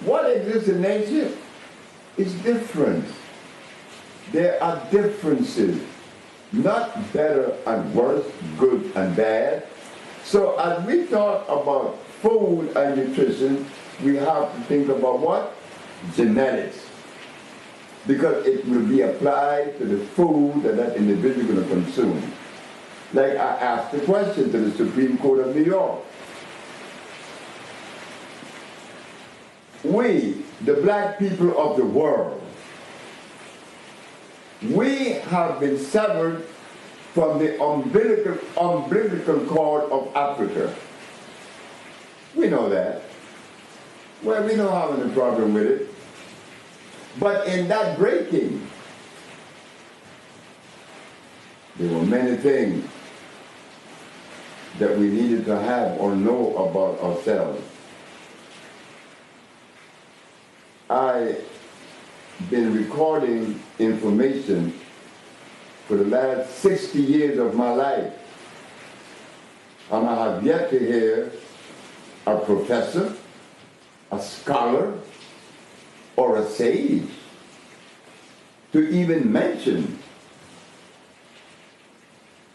What exists in nature is different. There are differences, not better and worse, good and bad. So as we talk about food and nutrition, we have to think about what? Genetics. Because it will be applied to the food that that individual is going to consume. Like I asked the question to the Supreme Court of New York. We, the black people of the world, we have been severed from the umbilical cord of Africa. We know that. Well, we don't have any problem with it. But in that breaking, there were many things that we needed to have or know about ourselves. I've been recording information for the last 60 years of my life. And I have yet to hear a professor, a scholar, or a sage to even mention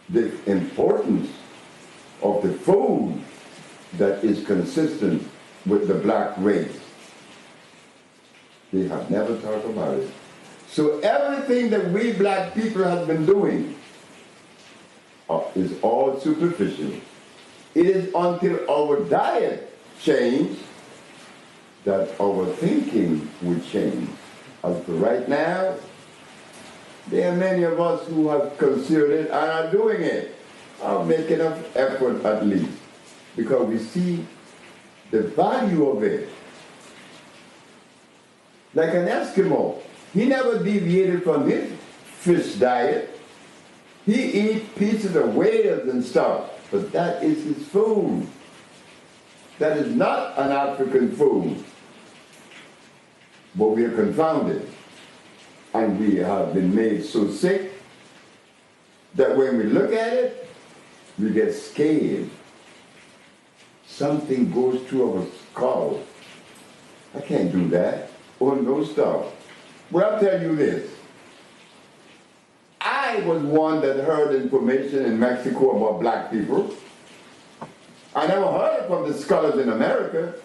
the importance of the food that is consistent with the black race. They have never talked about it. So everything that we black people have been doing is all superficial. It is until our diet changed that our thinking would change. As for right now, there are many of us who have considered it and are doing it. Are making an effort at least, because we see the value of it. Like an Eskimo, he never deviated from his fish diet. He eats pieces of whales and stuff, but that is his food. That is not an African food. But we are confounded, and we have been made so sick that when we look at it, we get scared. Something goes through our skull. I can't do that. Oh, no stuff. Well, I'll tell you this. I was one that heard information in Mexico about black people. I never heard it from the scholars in America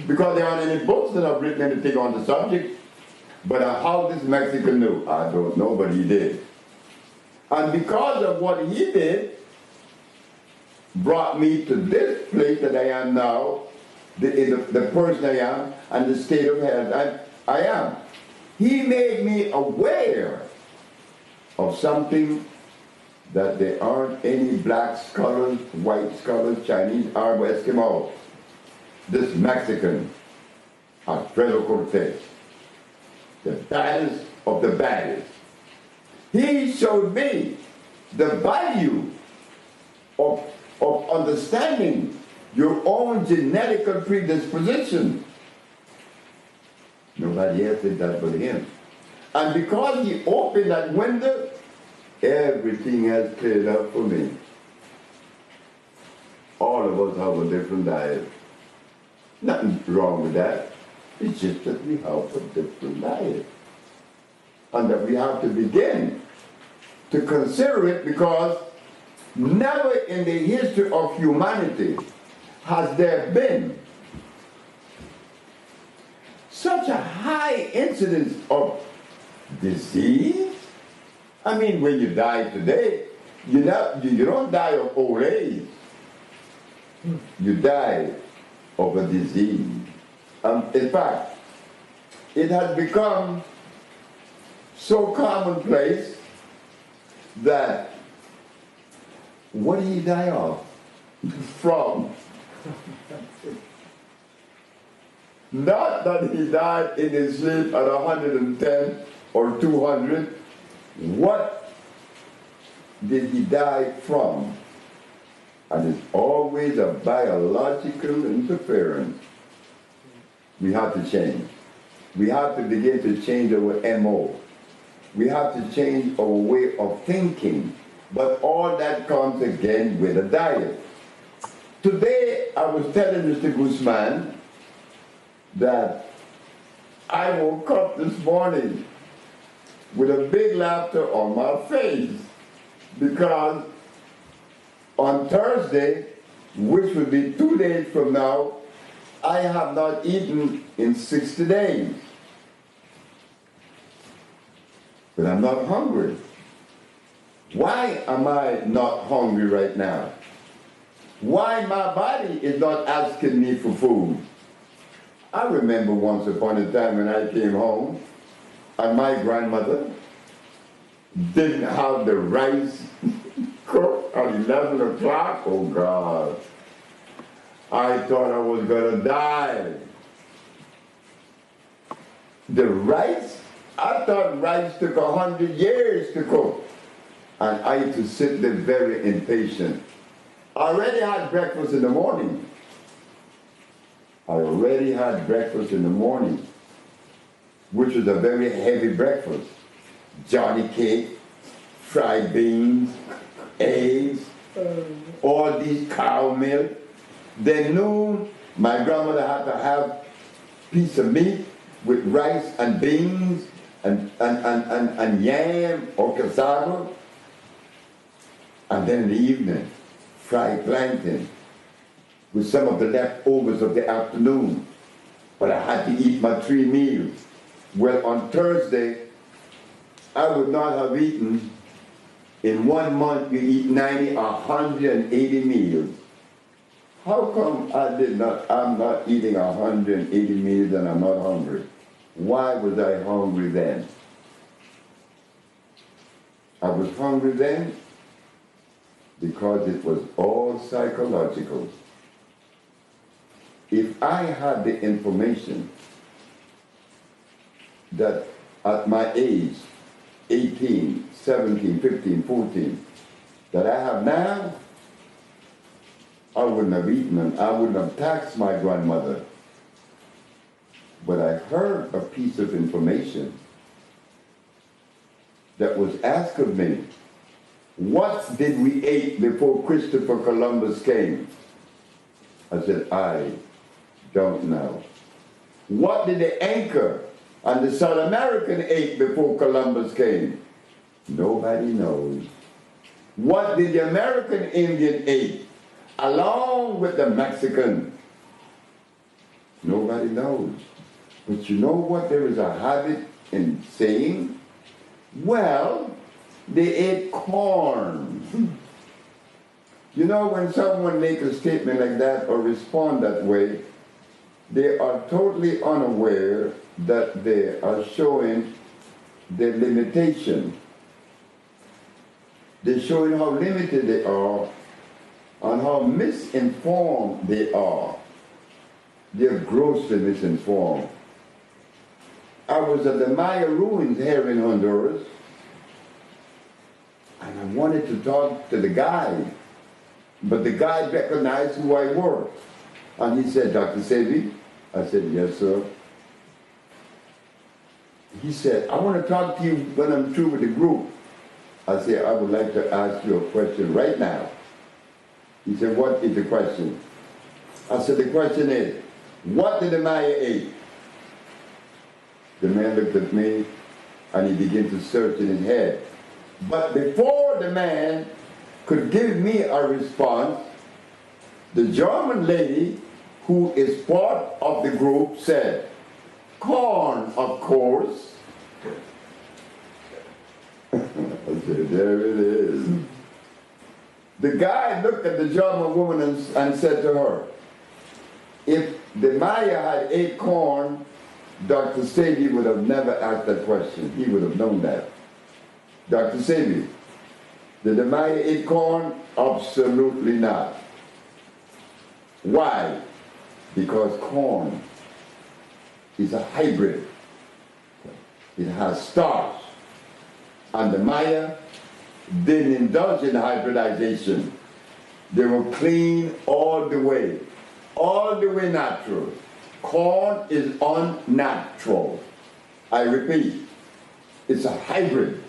because there aren't any books that have written anything on the subject. But how this Mexican knew, I don't know, but he did. And because of what he did, brought me to this place that I am now, the person I am, and the state of health I am. He made me aware of something that there aren't any black scholars, white scholars, Chinese, Arab, Eskimo. This Mexican, Alfredo Cortez, the baddest of the baddest. He showed me the value of understanding your own genetical predisposition. Nobody else did that but him. And because he opened that window, everything has cleared up for me. All of us have a different diet. Nothing wrong with that. It's just that we have a different diet. And that we have to begin to consider it, because never in the history of humanity has there been such a high incidence of disease. I mean, when you die today, you don't die of old age. You die of a disease. In fact, it has become so commonplace that what did he die of? From. Not that he died in his sleep at 110 or 200. What did he die from? And it's always a biological interference. We have to change. We have to begin to change our MO. We have to change our way of thinking. But all that comes again with a diet. Today, I was telling Mr. Guzman that I woke up this morning with a big laughter on my face because on Thursday, which will be 2 days from now, I have not eaten in 60 days. But I'm not hungry. Why am I not hungry right now? Why my body is not asking me for food? I remember once upon a time when I came home and my grandmother didn't have the rice cooked at 11 o'clock. Oh God. I thought I was gonna die. The rice? I thought rice took 100 years to cook. And I used to sit there very impatient. I already had breakfast in the morning. Which was a very heavy breakfast. Johnny cake, fried beans, eggs, all these cow milk. Then noon, my grandmother had to have a piece of meat with rice and beans and yam or cassava. And then in the evening, fried plantain with some of the leftovers of the afternoon. But I had to eat my 3 meals. Well, on Thursday, I would not have eaten. In 1 month, you eat 90, 180 meals. How come I'm not eating 180 meals and I'm not hungry? Why was I hungry then? I was hungry then because it was all psychological. If I had the information that at my age, 18, 17, 15, 14, that I have now, I wouldn't have eaten and I wouldn't have taxed my grandmother. But I heard a piece of information that was asked of me, what did we eat before Christopher Columbus came? I said, I don't know. What did the Anchor and the South American ate before Columbus came? Nobody knows. What did the American Indian eat along with the Mexican? Nobody knows. But you know what there is a habit in saying? Well, they ate corn. You know, when someone makes a statement like that or respond that way, they are totally unaware that they are showing their limitation. They're showing how limited they are and how misinformed they are. They're grossly misinformed. I was at the Maya ruins here in Honduras, and I wanted to talk to the guide, but the guide recognized who I were. And he said, Dr. Sebi? I said, yes, sir. He said, I want to talk to you when I'm through with the group. I said, I would like to ask you a question right now. He said, what is the question? I said, the question is, what did the Maya eat? The man looked at me and he began to search in his head. But before the man could give me a response, the German lady who is part of the group said, corn, of course. I said, there it is. The guy looked at the German woman and said to her, if the Maya had ate corn, Dr. Sebi would have never asked that question. He would have known that. Dr. Sebi, did the Maya eat corn? Absolutely not. Why? Because corn is a hybrid. It has starch. And the Maya didn't indulge in hybridization. They were clean all the way natural. Corn is unnatural. I repeat, it's a hybrid.